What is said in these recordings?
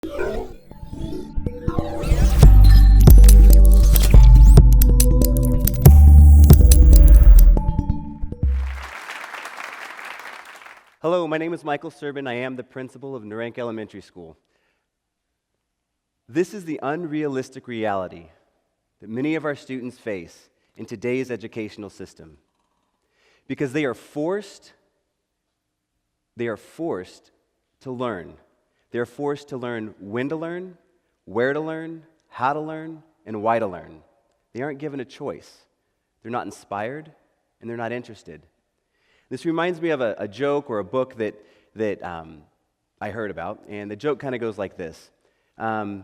Hello, my name is Michael Serban. I am the principal of Naranca Elementary School. This is the unrealistic reality that many of our students face in today's educational system because they are forced to learn. They are forced to learn when to learn, where to learn, how to learn, and why to learn. They aren't given a choice. They're not inspired, and they're not interested. This reminds me of a joke or a book that I heard about, and the joke kind of goes like this. Woman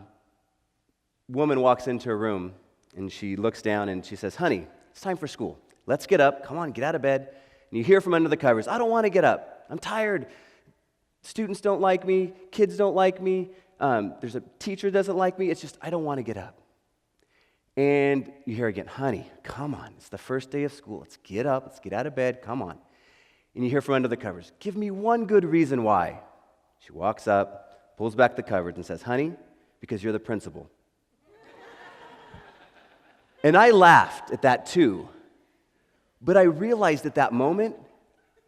walks into a room, and she looks down, and she says, "Honey, it's time for school. Let's get up. Come on, get out of bed." And you hear from under the covers, "I don't want to get up. I'm tired. Students don't like me. Kids don't like me. There's a teacher doesn't like me. It's just, I don't want to get up." And you hear again, "Honey, come on. It's the first day of school. Let's get up. Let's get out of bed. Come on." And you hear from under the covers, "Give me one good reason why." She walks up, pulls back the covers, and says, "Honey, because you're the principal." And I laughed at that too. But I realized at that moment,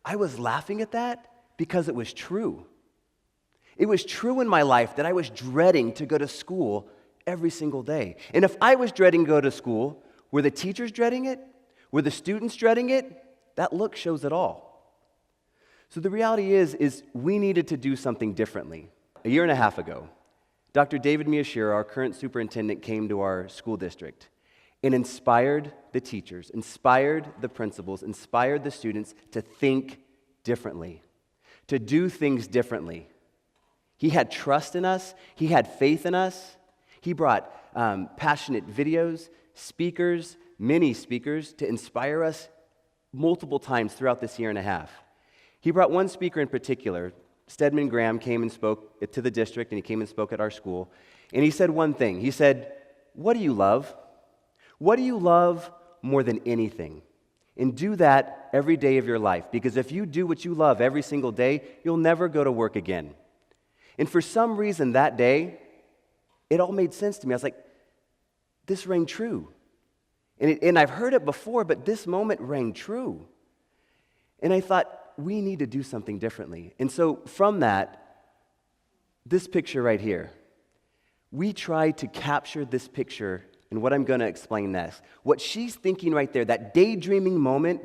I was laughing at that because it was true. It was true in my life that I was dreading to go to school every single day. And if I was dreading to go to school, were the teachers dreading it? Were the students dreading it? That look shows it all. So the reality is we needed to do something differently. A year and a half ago, Dr. David Miyashiro, our current superintendent, came to our school district and inspired the teachers, inspired the principals, inspired the students to think differently, to do things differently. He had trust in us. He had faith in us. He brought passionate videos, speakers, many speakers, to inspire us multiple times throughout this year and a half. He brought one speaker in particular. Stedman Graham came and spoke to the district, and he came and spoke at our school. And he said one thing. He said, "What do you love? What do you love more than anything? And do that every day of your life. Because if you do what you love every single day, you'll never go to work again." And for some reason that day, it all made sense to me. I was like, this rang true. And I've heard it before, but this moment rang true. And I thought, we need to do something differently. And so from that, this picture right here, we tried to capture this picture in what I'm going to explain next. What she's thinking right there, that daydreaming moment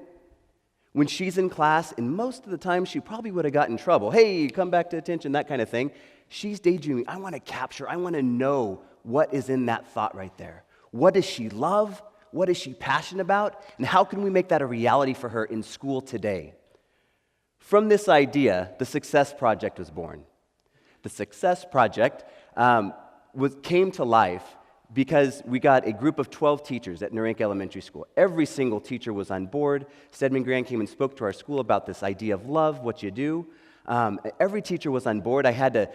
when she's in class, and most of the time she probably would have gotten in trouble. "Hey, come back to attention," that kind of thing. She's daydreaming. I want to capture, I want to know what is in that thought right there. What does she love? What is she passionate about? And how can we make that a reality for her in school today? From this idea, the Success Project was born. The Success Project came to life because we got a group of 12 teachers at Naranca Elementary School. Every single teacher was on board. Stedman Graham came and spoke to our school about this idea of love, what you do. Every teacher was on board. I had to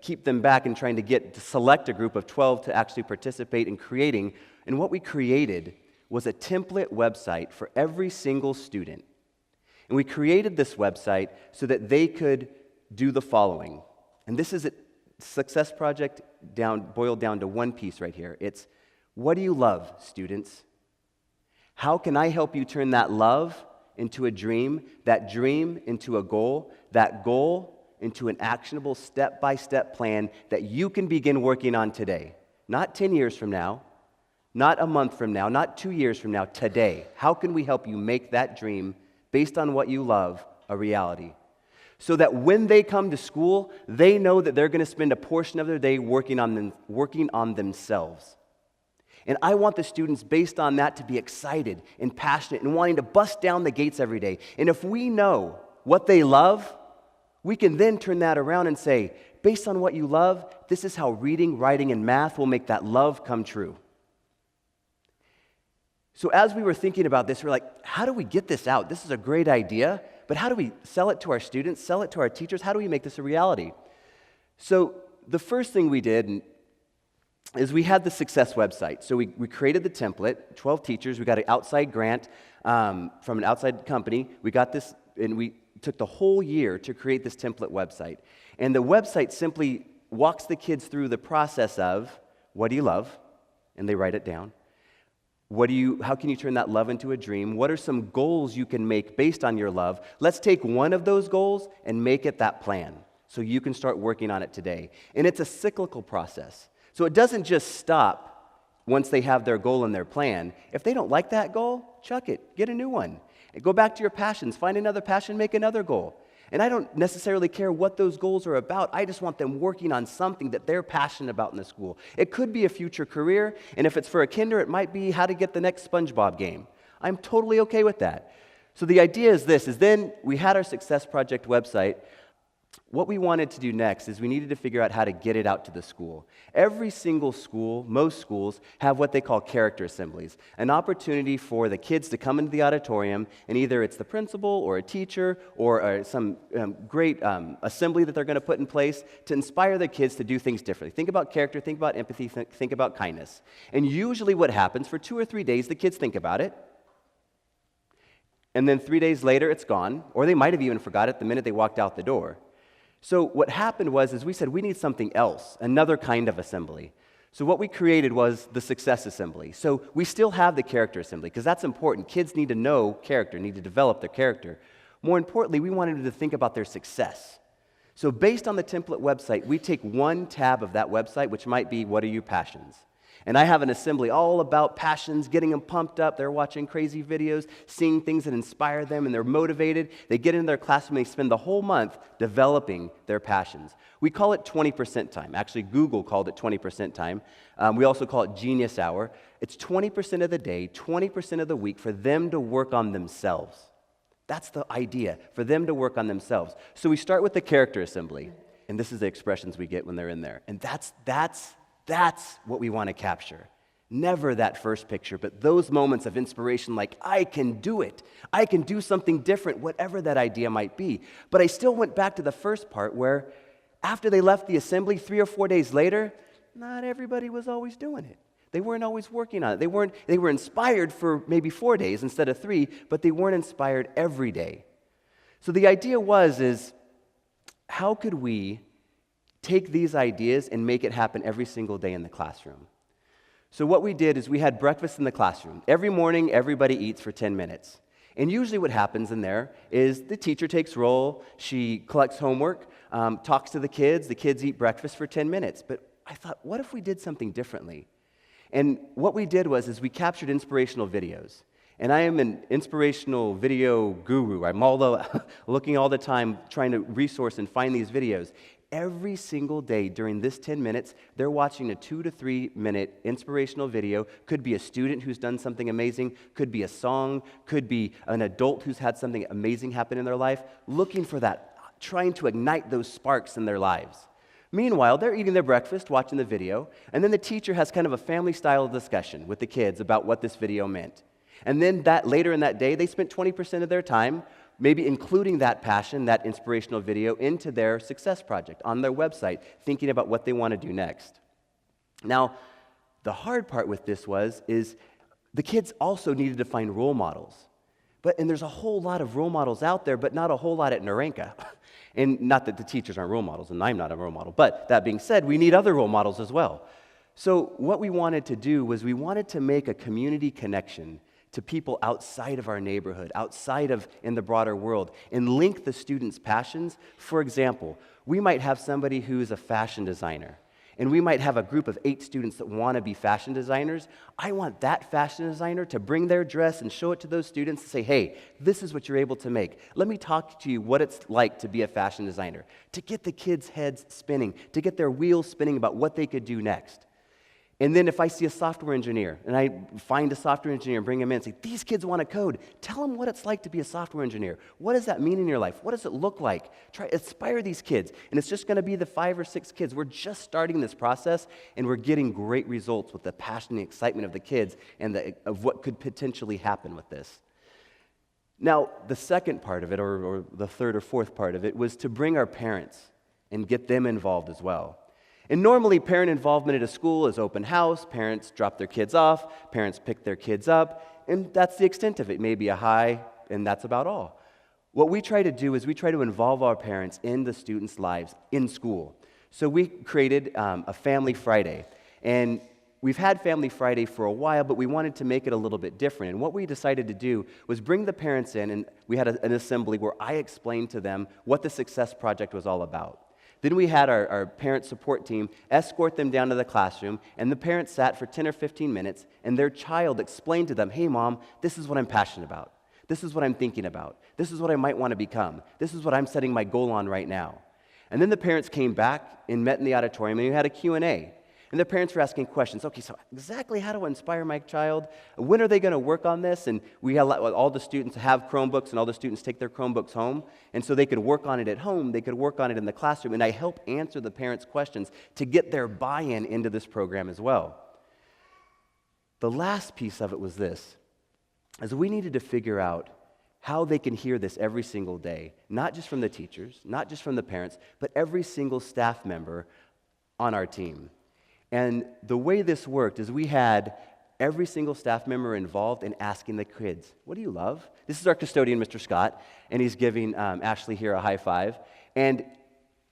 keep them back and trying to select a group of 12 to actually participate in creating. And what we created was a template website for every single student. And we created this website so that they could do the following. And this is a Success Project boiled down to one piece right here. It's, what do you love, students? How can I help you turn that love into a dream, that dream into a goal, that goal into an actionable step-by-step plan that you can begin working on today? Not 10 years from now, not a month from now, not 2 years from now, today. How can we help you make that dream based on what you love a reality? So that when they come to school, they know that they're going to spend a portion of their day working on themselves. And I want the students, based on that, to be excited and passionate and wanting to bust down the gates every day. And if we know what they love, we can then turn that around and say, based on what you love, this is how reading, writing, and math will make that love come true. So as we were thinking about this, we're like, how do we get this out? This is a great idea, but how do we sell it to our students, sell it to our teachers? How do we make this a reality? So the first thing we did is we had the Success website. So we created the template, 12 teachers. We got an outside grant from an outside company. We got this, and we took the whole year to create this template website. And the website simply walks the kids through the process of, what do you love? And they write it down. How can you turn that love into a dream? What are some goals you can make based on your love? Let's take one of those goals and make it that plan so you can start working on it today. And it's a cyclical process. So it doesn't just stop once they have their goal and their plan. If they don't like that goal, chuck it. Get a new one. And go back to your passions. Find another passion, make another goal. And I don't necessarily care what those goals are about. I just want them working on something that they're passionate about in the school. It could be a future career, and if it's for a kinder, it might be how to get the next SpongeBob game. I'm totally okay with that. So the idea is this, is then we had our Success Project website. What we wanted to do next is we needed to figure out how to get it out to the school. Every single school, most schools, have what they call character assemblies, an opportunity for the kids to come into the auditorium, and either it's the principal or a teacher or some great assembly that they're going to put in place to inspire their kids to do things differently. Think about character, think about empathy, think about kindness. And usually what happens, for 2 or 3 days, the kids think about it, and then 3 days later, it's gone, or they might have even forgot it the minute they walked out the door. So what happened was we said we need something else, another kind of assembly. So what we created was the Success Assembly. So we still have the Character Assembly because that's important. Kids need to know character, need to develop their character. More importantly, we wanted them to think about their success. So based on the template website, we take one tab of that website, which might be, what are your passions? And I have an assembly all about passions, getting them pumped up. They're watching crazy videos, seeing things that inspire them, and they're motivated. They get into their classroom, and they spend the whole month developing their passions. We call it 20% time. Actually, Google called it 20% time. We also call it Genius Hour. It's 20% of the day, 20% of the week for them to work on themselves. That's the idea, for them to work on themselves. So we start with the character assembly, and this is the expressions we get when they're in there. And that's what we want to capture. Never that first picture, but those moments of inspiration like, I can do it. I can do something different, whatever that idea might be. But I still went back to the first part where after they left the assembly 3 or 4 days later, not everybody was always doing it. They weren't always working on it. They were inspired for maybe 4 days instead of 3, but they weren't inspired every day. So the idea is how could we take these ideas and make it happen every single day in the classroom? So what we did is we had breakfast in the classroom. Every morning, everybody eats for 10 minutes. And usually what happens in there is the teacher takes roll, she collects homework, talks to the kids eat breakfast for 10 minutes. But I thought, what if we did something differently? And what we did was we captured inspirational videos. And I am an inspirational video guru. I'm looking all the time, trying to resource and find these videos. Every single day during this 10 minutes, they're watching a 2 to 3 minute inspirational video. Could be a student who's done something amazing, could be a song, could be an adult who's had something amazing happen in their life, looking for that, trying to ignite those sparks in their lives. Meanwhile, they're eating their breakfast, watching the video, and then the teacher has kind of a family-style discussion with the kids about what this video meant. And then later in that day, they spent 20% of their time maybe including that passion, that inspirational video, into their success project on their website, thinking about what they want to do next. Now, the hard part with this is the kids also needed to find role models. And there's a whole lot of role models out there, but not a whole lot at Naranca. And not that the teachers aren't role models, and I'm not a role model. But that being said, we need other role models as well. So what we wanted to do was we wanted to make a community connection to people outside of our neighborhood, outside of in the broader world, and link the students' passions. For example, we might have somebody who's a fashion designer, and we might have a group of 8 students that want to be fashion designers. I want that fashion designer to bring their dress and show it to those students and say, hey, this is what you're able to make. Let me talk to you what it's like to be a fashion designer, to get the kids' heads spinning, to get their wheels spinning about what they could do next. And then if I see a software engineer, and I find a software engineer and bring him in and say, these kids want to code, tell them what it's like to be a software engineer. What does that mean in your life? What does it look like? Inspire these kids. And it's just going to be the 5 or 6 kids. We're just starting this process, and we're getting great results with the passion and excitement of the kids and of what could potentially happen with this. Now, the second part of it, or the third or fourth part of it, was to bring our parents and get them involved as well. And normally, parent involvement at a school is open house, parents drop their kids off, parents pick their kids up, and that's the extent of it. Maybe a hi, and that's about all. What we try to do is we try to involve our parents in the students' lives in school. So we created a Family Friday. And we've had Family Friday for a while, but we wanted to make it a little bit different. And what we decided to do was bring the parents in, and we had an assembly where I explained to them what the Success Project was all about. Then we had our parent support team escort them down to the classroom, and the parents sat for 10 or 15 minutes, and their child explained to them, hey, Mom, this is what I'm passionate about. This is what I'm thinking about. This is what I might want to become. This is what I'm setting my goal on right now. And then the parents came back and met in the auditorium, and we had a Q&A. And the parents were asking questions. Okay, so exactly how do I inspire my child? When are they going to work on this? And we had all the students have Chromebooks, and all the students take their Chromebooks home. And so they could work on it at home. They could work on it in the classroom. And I help answer the parents' questions to get their buy-in into this program as well. The last piece of it was this, is we needed to figure out how they can hear this every single day, not just from the teachers, not just from the parents, but every single staff member on our team. And the way this worked is we had every single staff member involved in asking the kids, what do you love? This is our custodian, Mr. Scott, and he's giving Ashley here a high five. And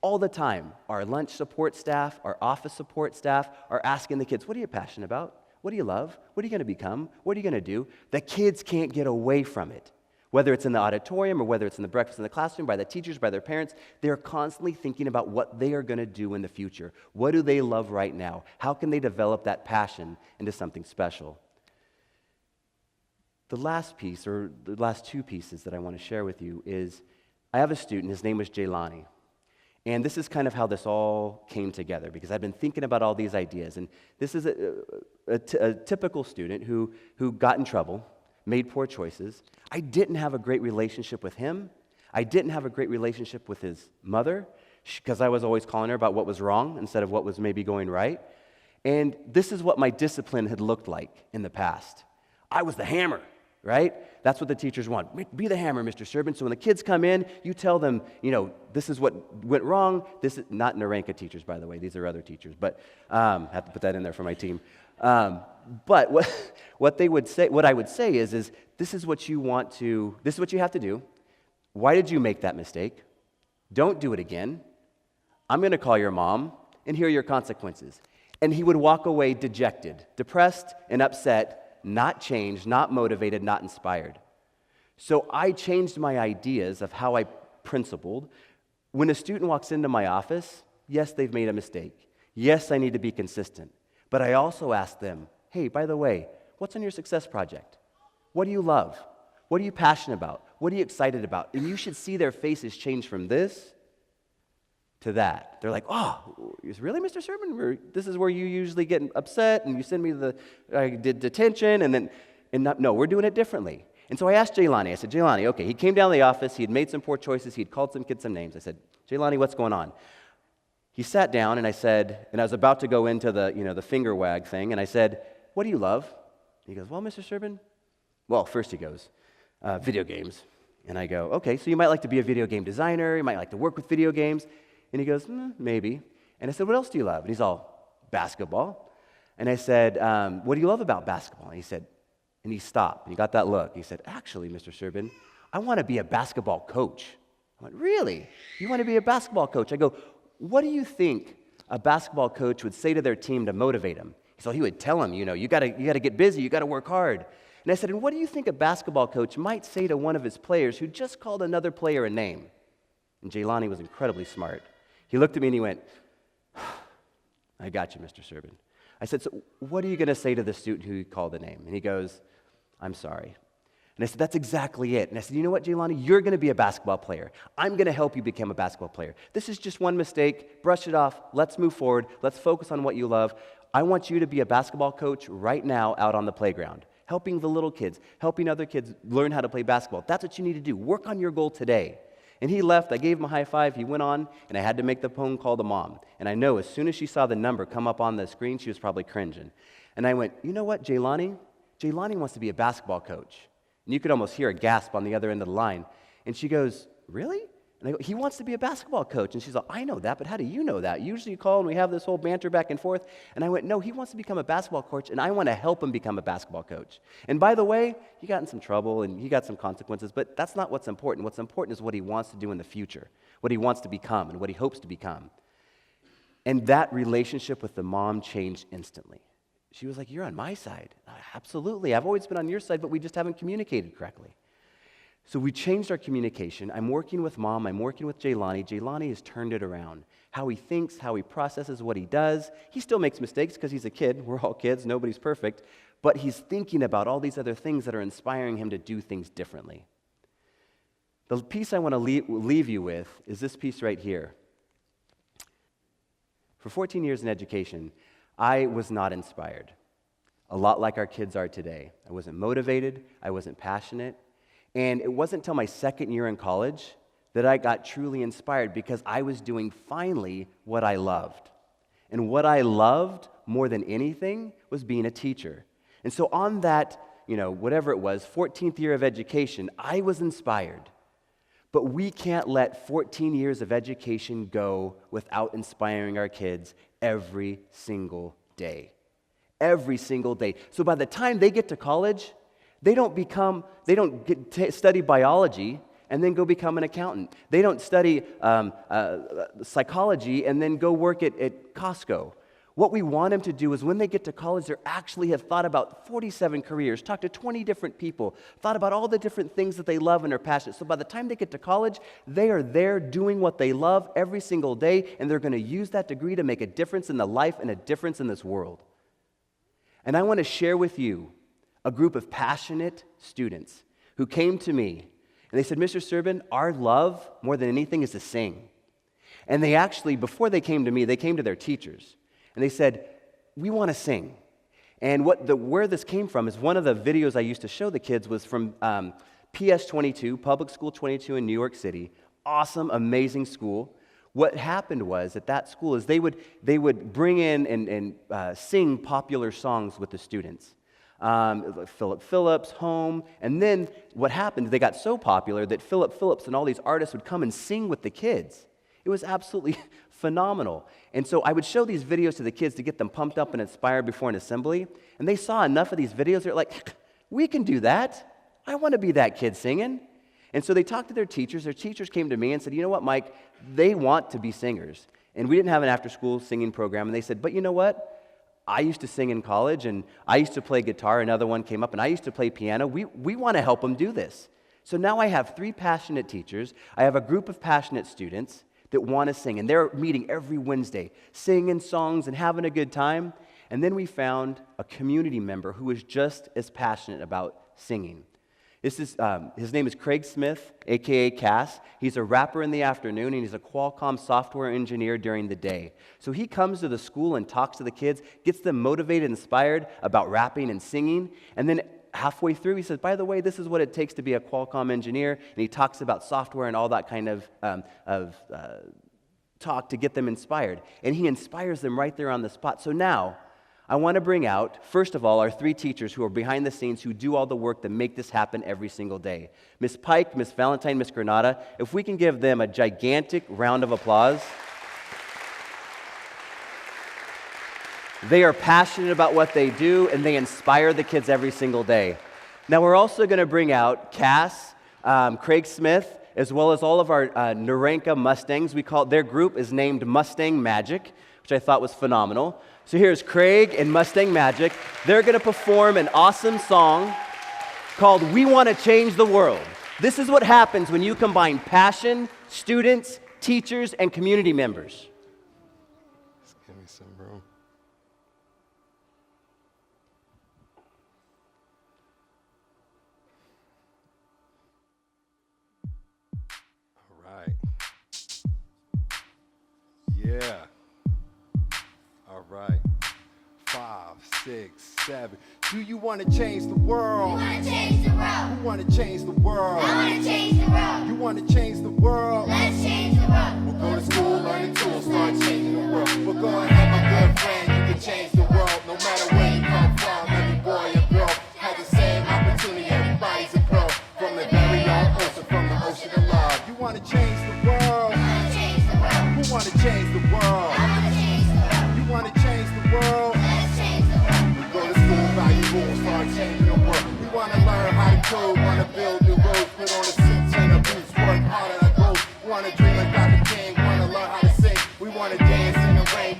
all the time, our lunch support staff, our office support staff are asking the kids, what are you passionate about? What do you love? What are you going to become? What are you going to do? The kids can't get away from it. Whether it's in the auditorium or whether it's in the breakfast in the classroom, by the teachers, by their parents, they're constantly thinking about what they are going to do in the future. What do they love right now? How can they develop that passion into something special? The last piece, or the last two pieces that I want to share with you is, I have a student, his name was Jaylani. And this is kind of how this all came together, because I've been thinking about all these ideas. And this is a typical student who got in trouble, made poor choices. I didn't have a great relationship with him. I didn't have a great relationship with his mother, because I was always calling her about what was wrong instead of what was maybe going right. And this is what my discipline had looked like in the past. I was the hammer, right? That's what the teachers want. Be the hammer, Mr. Serban. So when the kids come in, you tell them, this is what went wrong. This is not Naranca teachers, by the way. These are other teachers, but I have to put that in there for my team. But what I would say is this is what you have to do. Why did you make that mistake? Don't do it again. I'm going to call your mom, and here are your consequences. And he would walk away dejected, depressed, and upset, not changed, not motivated, not inspired. So I changed my ideas of how I principled. When a student walks into my office, yes, they've made a mistake. Yes, I need to be consistent. But I also ask them, hey, by the way, what's on your success project? What do you love? What are you passionate about? What are you excited about? And you should see their faces change from this to that. They're like, oh, really, Mr. Serban? This is where you usually get upset and you send me I did detention no, we're doing it differently. And so I asked Jaylani, Jaylani, okay, he came down to the office, he had made some poor choices, he had called some kids some names. I said, Jaylani, what's going on? He sat down and I said, and I was about to go into the finger wag thing, and I said, what do you love? He goes, well, Mr. Serban, well, first he goes, video games. And I go, okay, so you might like to be a video game designer, you might like to work with video games. And he goes, maybe. And I said, what else do you love? And he's all, basketball. And I said, what do you love about basketball? And he stopped, and he got that look. He said, actually, Mr. Serban, I want to be a basketball coach. I went, really? You want to be a basketball coach? I go, what do you think a basketball coach would say to their team to motivate them? So he would tell them, you got to get busy, you got to work hard. And I said, and what do you think a basketball coach might say to one of his players who just called another player a name? And Jaylani was incredibly smart. He looked at me and he went, I got you, Mr. Serban. I said, so what are you going to say to the student who called the name? And he goes, I'm sorry. And I said, that's exactly it. And I said, you know what, Jaylani? You're going to be a basketball player. I'm going to help you become a basketball player. This is just one mistake. Brush it off. Let's move forward. Let's focus on what you love. I want you to be a basketball coach right now out on the playground, helping the little kids, helping other kids learn how to play basketball. That's what you need to do. Work on your goal today. And he left. I gave him a high five. He went on, and I had to make the phone call to Mom. And I know as soon as she saw the number come up on the screen, she was probably cringing. And I went, you know what, Jaylani? Jaylani wants to be a basketball coach. And you could almost hear a gasp on the other end of the line. And she goes, really? And I go, he wants to be a basketball coach. And she's like, I know that, but how do you know that? Usually you call and we have this whole banter back and forth. And I went, no, he wants to become a basketball coach, and I want to help him become a basketball coach. And by the way, he got in some trouble and he got some consequences, but that's not what's important. What's important is what he wants to do in the future, what he wants to become and what he hopes to become. And that relationship with the mom changed instantly. She was like, "You're on my side." Absolutely. I've always been on your side, but we just haven't communicated correctly. So we changed our communication. I'm working with Mom. I'm working with Jaylani. Jaylani has turned it around. How he thinks, how he processes what he does. He still makes mistakes because he's a kid. We're all kids. Nobody's perfect. But he's thinking about all these other things that are inspiring him to do things differently. The piece I want to leave you with is this piece right here. For 14 years in education, I was not inspired. A lot like our kids are today. I wasn't motivated. I wasn't passionate. And it wasn't until my second year in college that I got truly inspired because I was doing finally what I loved. And what I loved more than anything was being a teacher. And so on that, whatever it was, 14th year of education, I was inspired. But we can't let 14 years of education go without inspiring our kids every single day. Every single day. So by the time they get to college, they don't study biology and then go become an accountant. They don't study psychology and then go work at Costco. What we want them to do is when they get to college, they actually have thought about 47 careers, talked to 20 different people, thought about all the different things that they love and are passionate. So by the time they get to college, they are there doing what they love every single day, and they're going to use that degree to make a difference in the life and a difference in this world. And I want to share with you a group of passionate students who came to me, and they said, "Mr. Serban, our love, more than anything, is to sing." And they actually, before they came to me, they came to their teachers. And they said, "We want to sing." And where this came from is one of the videos I used to show the kids was from PS 22, Public School 22 in New York City. Awesome, amazing school. What happened was at that school is they would bring in and sing popular songs with the students. Like Philip Phillips, Home. And then what happened, they got so popular that Philip Phillips and all these artists would come and sing with the kids. It was absolutely phenomenal. And so I would show these videos to the kids to get them pumped up and inspired before an assembly. And they saw enough of these videos, they're like, "We can do that. I want to be that kid singing." And so they talked to their teachers. Their teachers came to me and said, "You know what, Mike? They want to be singers." And we didn't have an after-school singing program. And they said, "But you know what? I used to sing in college, and I used to play guitar." Another one came up, and I used to play piano. We want to help them do this. So now I have 3 passionate teachers. I have a group of passionate students that want to sing, and they're meeting every Wednesday, singing songs and having a good time. And then we found a community member who is just as passionate about singing. His name is Craig Smith, a.k.a. Cass. He's a rapper in the afternoon, and he's a Qualcomm software engineer during the day. So he comes to the school and talks to the kids, gets them motivated, inspired about rapping and singing, and then halfway through, he says, "By the way, this is what it takes to be a Qualcomm engineer," and he talks about software and all that kind of talk to get them inspired. And he inspires them right there on the spot. So now, I want to bring out, first of all, our 3 teachers who are behind the scenes, who do all the work that make this happen every single day. Miss Pike, Miss Valentine, Miss Granada. If we can give them a gigantic round of applause. They are passionate about what they do, and they inspire the kids every single day. Now, we're also going to bring out Cass, Craig Smith, as well as all of our Naranca Mustangs. Their group is named Mustang Magic, which I thought was phenomenal. So here's Craig and Mustang Magic. They're going to perform an awesome song called "We Want to Change the World." This is what happens when you combine passion, students, teachers, and community members. Just give me some room. All right. Yeah. All right. 5, 6, 7. Do you want to change the world? We want to change the world. Who want to change the world? I want to change the world. You want to change the world? Let's change the world. We'll go to school, learn the tools, start changing the world. We're going to have a good friend. You can change the world no matter where you come from. Every boy and girl has the same opportunity. Everybody's a pro. From the very long ocean, from the ocean of love. You want to change the world? I want to change the world. Who want to change the world? I want to change the world. You want to change the world? Let's change the world. We go to school, value rules, start changing the world. We want to learn how to code, want to build new roads, put on the suits and the boots, work hard at our goals. We want to dream like Dr. King, want to learn how to sing. We want to dance in the rain,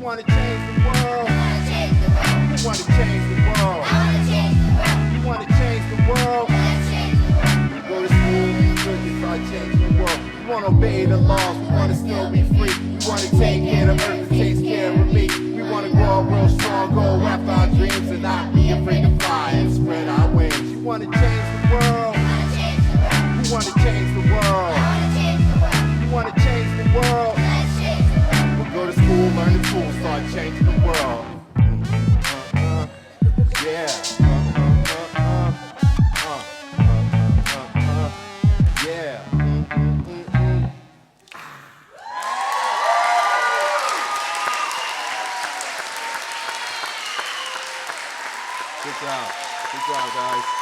wanna change the world. wanna change the world. You wanna change the world. I wanna change the world. You wanna change the world. Let's change the world. We go to school, we good to start changing the world. We wanna obey the laws, we wanna still be free. We wanna take care of earth that takes care of me. We wanna grow up real strong, go after our dreams and not be afraid to fly and spread our wings. You wanna change the world. Wanna change the world. You wanna change the world. Wanna change the world. You wanna change the world. Let's change the world. We go to school, learn the tools, start changing the world. Yeah. Yeah. Good job. Good job, guys.